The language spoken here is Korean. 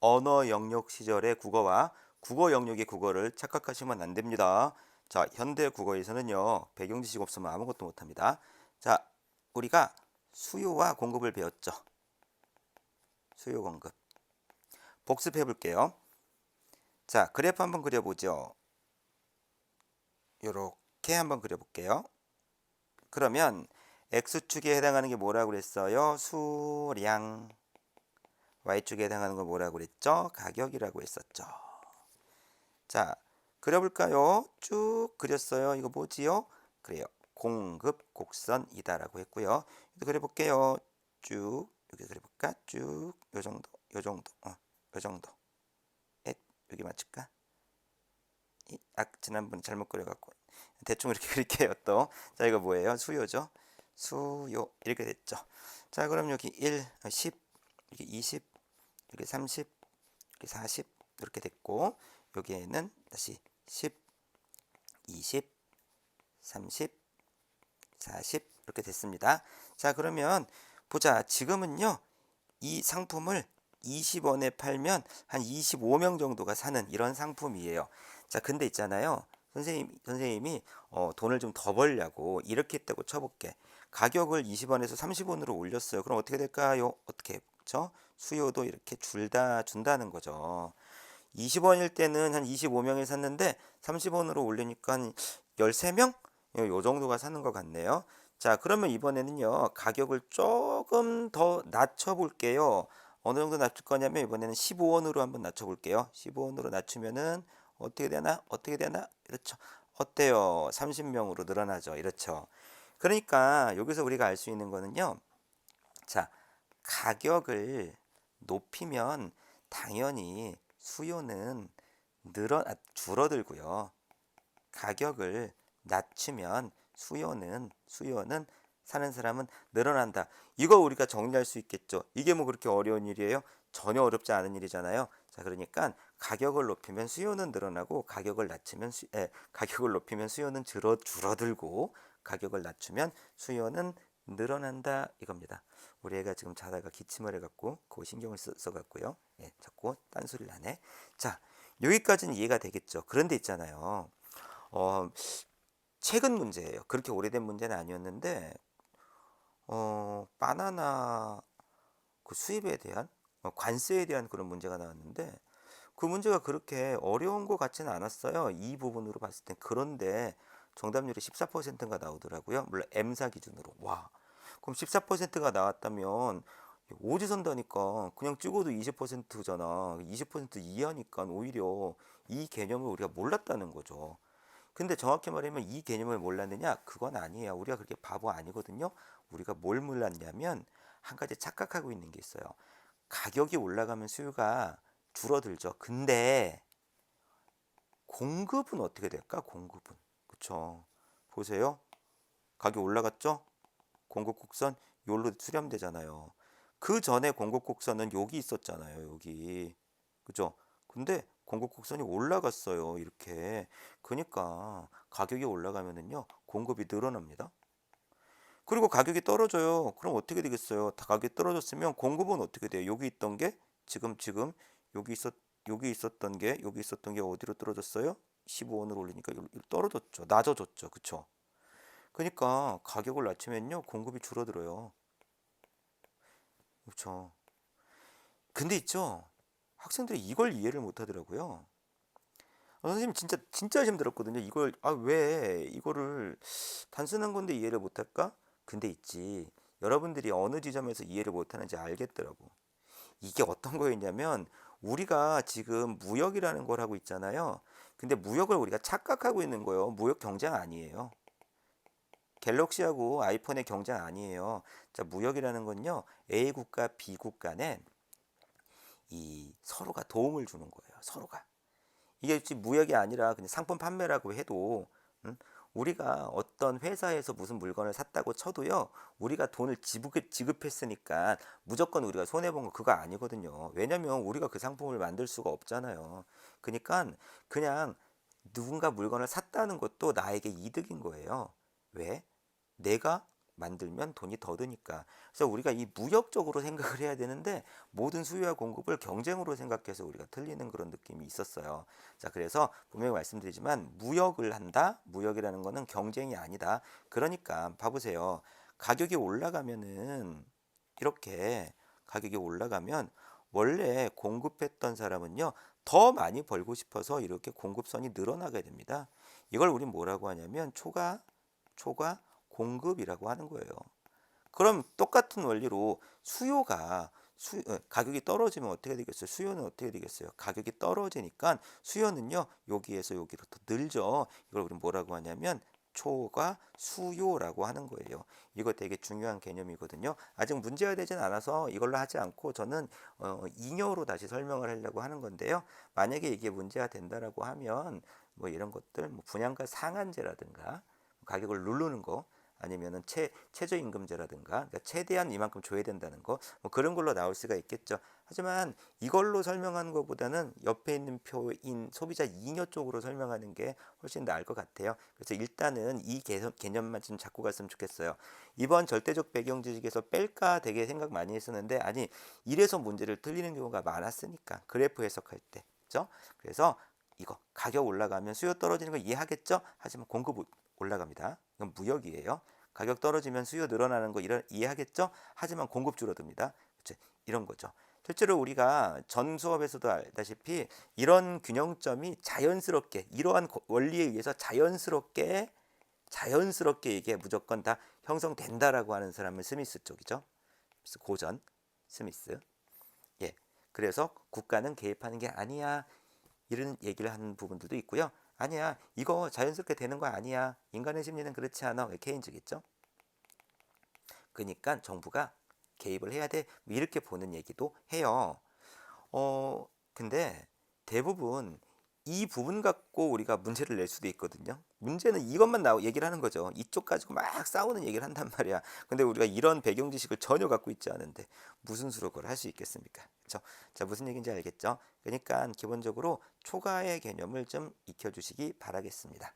언어 영역 시절의 국어와 국어 영역의 국어를 착각하시면 안 됩니다. 자, 현대 국어에서는요, 배경 지식 없으면 아무것도 못합니다. 자, 우리가 수요와 공급을 배웠죠. 수요 공급. 복습해 볼게요. 자, 그래프 한번 그려보죠. 요렇게 한번 그려볼게요. 그러면 X축에 해당하는 게 뭐라고 그랬어요? 수량. Y축에 해당하는 건 뭐라고 그랬죠? 가격이라고 했었죠. 자, 그려볼까요? 쭉 그렸어요. 이거 뭐지요? 그래요. 공급 곡선이다라고 했고요. 그려볼게요. 쭉 여기 그려볼까? 쭉 요 정도, 요 정도, 요 정도. 여기 맞출까? 지난번에 잘못 그려갖고 대충 이렇게 그릴게요. 또, 자, 이거 뭐예요? 수요죠. 수요 이렇게 됐죠. 자, 그럼 여기 1, 10, 여기 20, 여기 30, 여기 40 이렇게 됐고, 여기에는 다시 10, 20, 30, 40 이렇게 됐습니다. 자, 그러면 보자. 지금은요, 이 상품을 20원에 팔면 한 25명 정도가 사는 이런 상품이에요. 자, 근데 있잖아요. 선생님이 돈을 좀 더 벌려고 이렇게 했다고 쳐볼게. 가격을 20원에서 30원으로 올렸어요. 그럼 어떻게 될까요? 어떻게, 그쵸? 수요도 이렇게 준다는 거죠. 20원일 때는 한 25명이 샀는데 30원으로 올리니까 한 13명? 요 정도가 사는 것 같네요. 자, 그러면 이번에는요, 가격을 조금 더 낮춰 볼게요. 어느 정도 낮출 거냐면 이번에는 15원으로 한번 낮춰 볼게요. 15원으로 낮추면은 어떻게 되나? 어떻게 되나? 이렇죠. 어때요? 30명으로 늘어나죠. 이렇죠. 그러니까 여기서 우리가 알 수 있는 거는요. 자, 가격을 높이면 당연히 수요는 줄어들고요. 가격을 낮추면 수요는 사는 사람은 늘어난다. 이거 우리가 정리할 수 있겠죠. 이게 뭐 그렇게 어려운 일이에요? 전혀 어렵지 않은 일이잖아요. 자, 그러니까 가격을 높이면 수요는 늘어나고 가격을 높이면 수요는 줄어들고 가격을 낮추면 수요는 늘어난다 이겁니다. 우리 애가 지금 자다가 기침을 해갖고 그 신경을 써갖고요. 예, 자꾸 딴소리를 하네. 자, 여기까지는 이해가 되겠죠. 그런데 있잖아요. 어, 최근 문제예요. 그렇게 오래된 문제는 아니었는데, 바나나 그 수입에 대한 관세에 대한 그런 문제가 나왔는데, 그 문제가 그렇게 어려운 것 같지는 않았어요. 이 부분으로 봤을 땐. 그런데 정답률이 14%가 나오더라고요. 물론 M사 기준으로. 와. 그럼 14%가 나왔다면 오지선다니까 그냥 찍어도 20%잖아. 20% 이하니까 오히려 이 개념을 우리가 몰랐다는 거죠. 근데 정확히 말하면 이 개념을 몰랐느냐? 그건 아니에요. 우리가 그렇게 바보 아니거든요. 우리가 뭘 몰랐냐면 한 가지 착각하고 있는 게 있어요. 가격이 올라가면 수요가 줄어들죠. 근데 공급은 어떻게 될까? 공급은. 그쵸. 보세요. 가격 올라갔죠? 공급 곡선 요로 수렴되잖아요. 그 전에 공급 곡선은 여기 있었잖아요. 여기. 그죠? 근데 공급 곡선이 올라갔어요. 이렇게. 그러니까 가격이 올라가면은요. 공급이 늘어납니다. 그리고 가격이 떨어져요. 그럼 어떻게 되겠어요? 다 가격이 떨어졌으면 공급은 어떻게 돼요? 여기 있던 게 지금 여기 있었 여기 있었던 게 어디로 떨어졌어요? 15원으로 올리니까 떨어졌죠. 낮아졌죠. 그쵸? 그러니까 가격을 낮추면요. 공급이 줄어들어요. 그렇죠. 근데 있죠. 학생들이 이걸 이해를 못 하더라고요. 선생님 진짜 힘들었거든요. 이걸 왜 이거를 단순한 건데 이해를 못 할까? 근데 있지. 여러분들이 어느 지점에서 이해를 못 하는지 알겠더라고. 이게 어떤 거였냐면 우리가 지금 무역이라는 걸 하고 있잖아요. 근데 무역을 우리가 착각하고 있는 거예요. 무역 경쟁 아니에요. 갤럭시하고 아이폰의 경쟁 아니에요. 자, 무역이라는 건요. A 국가, B 국가 간에 이 서로가 도움을 주는 거예요. 서로가. 이게 지금 무역이 아니라 그냥 상품 판매라고 해도 우리가 어떤 회사에서 무슨 물건을 샀다고 쳐도요. 우리가 돈을 지급했으니까 무조건 우리가 손해본 거 그거 아니거든요. 왜냐면 우리가 그 상품을 만들 수가 없잖아요. 그러니까 그냥 누군가 물건을 샀다는 것도 나에게 이득인 거예요. 왜? 내가 만들면 돈이 더 드니까. 그래서 우리가 이 무역적으로 생각을 해야 되는데 모든 수요와 공급을 경쟁으로 생각해서 우리가 틀리는 그런 느낌이 있었어요. 자, 그래서 분명히 말씀드리지만 무역을 한다. 무역이라는 거는 경쟁이 아니다. 그러니까 봐보세요. 가격이 올라가면은 이렇게 가격이 올라가면 원래 공급했던 사람은요 더 많이 벌고 싶어서 이렇게 공급선이 늘어나게 됩니다. 이걸 우리 뭐라고 하냐면 초과 공급이라고 하는 거예요. 그럼 똑같은 원리로 가격이 떨어지면 어떻게 되겠어요? 수요는 어떻게 되겠어요? 가격이 떨어지니까 수요는요 여기에서 여기로 더 늘죠. 이걸 우리 뭐라고 하냐면 초과 수요라고 하는 거예요. 이거 되게 중요한 개념이거든요. 아직 문제가 되진 않아서 이걸로 하지 않고 저는 잉여로 다시 설명을 하려고 하는 건데요. 만약에 이게 문제가 된다라고 하면 뭐 이런 것들, 뭐 분양가 상한제라든가 가격을 누르는 거, 아니면은 최저임금제라든가, 그러니까 최대한 이만큼 줘야 된다는 거, 뭐 그런 걸로 나올 수가 있겠죠. 하지만 이걸로 설명하는 것보다는 옆에 있는 표인 소비자 잉여 쪽으로 설명하는 게 훨씬 나을 것 같아요. 그래서 일단은 이 개념만 좀 잡고 갔으면 좋겠어요. 이번 절대적 배경 지식에서 뺄까 되게 생각 많이 했었는데, 아니 이래서 문제를 틀리는 경우가 많았으니까, 그래프 해석할 때, 그죠? 그래서 이거 가격 올라가면 수요 떨어지는 거 이해하겠죠? 하지만 공급 올라갑니다. 이건 무역이에요. 가격 떨어지면 수요 늘어나는 거 이해하겠죠? 하지만 공급 줄어듭니다. 그렇죠? 이런 거죠. 실제로 우리가 전 수업에서도 알다시피 이런 균형점이 자연스럽게, 이러한 원리에 의해서 자연스럽게 이게 무조건 다 형성된다라고 하는 사람은 스미스 쪽이죠. 고전 스미스. 예. 그래서 국가는 개입하는 게 아니야, 이런 얘기를 하는 부분들도 있고요. 아니야, 이거 자연스럽게 되는 거 아니야, 인간의 심리는 그렇지 않아, 케인즈겠죠. 그러니까 정부가 개입을 해야 돼, 뭐 이렇게 보는 얘기도 해요. 근데 대부분 이 부분 갖고 우리가 문제를 낼 수도 있거든요. 문제는 이것만 얘기를 하는 거죠. 이쪽 가지고 막 싸우는 얘기를 한단 말이야. 근데 우리가 이런 배경 지식을 전혀 갖고 있지 않은데 무슨 수로 그걸 할 수 있겠습니까? 그렇죠? 자, 무슨 얘기인지 알겠죠? 그러니까 기본적으로 초과의 개념을 좀 익혀주시기 바라겠습니다.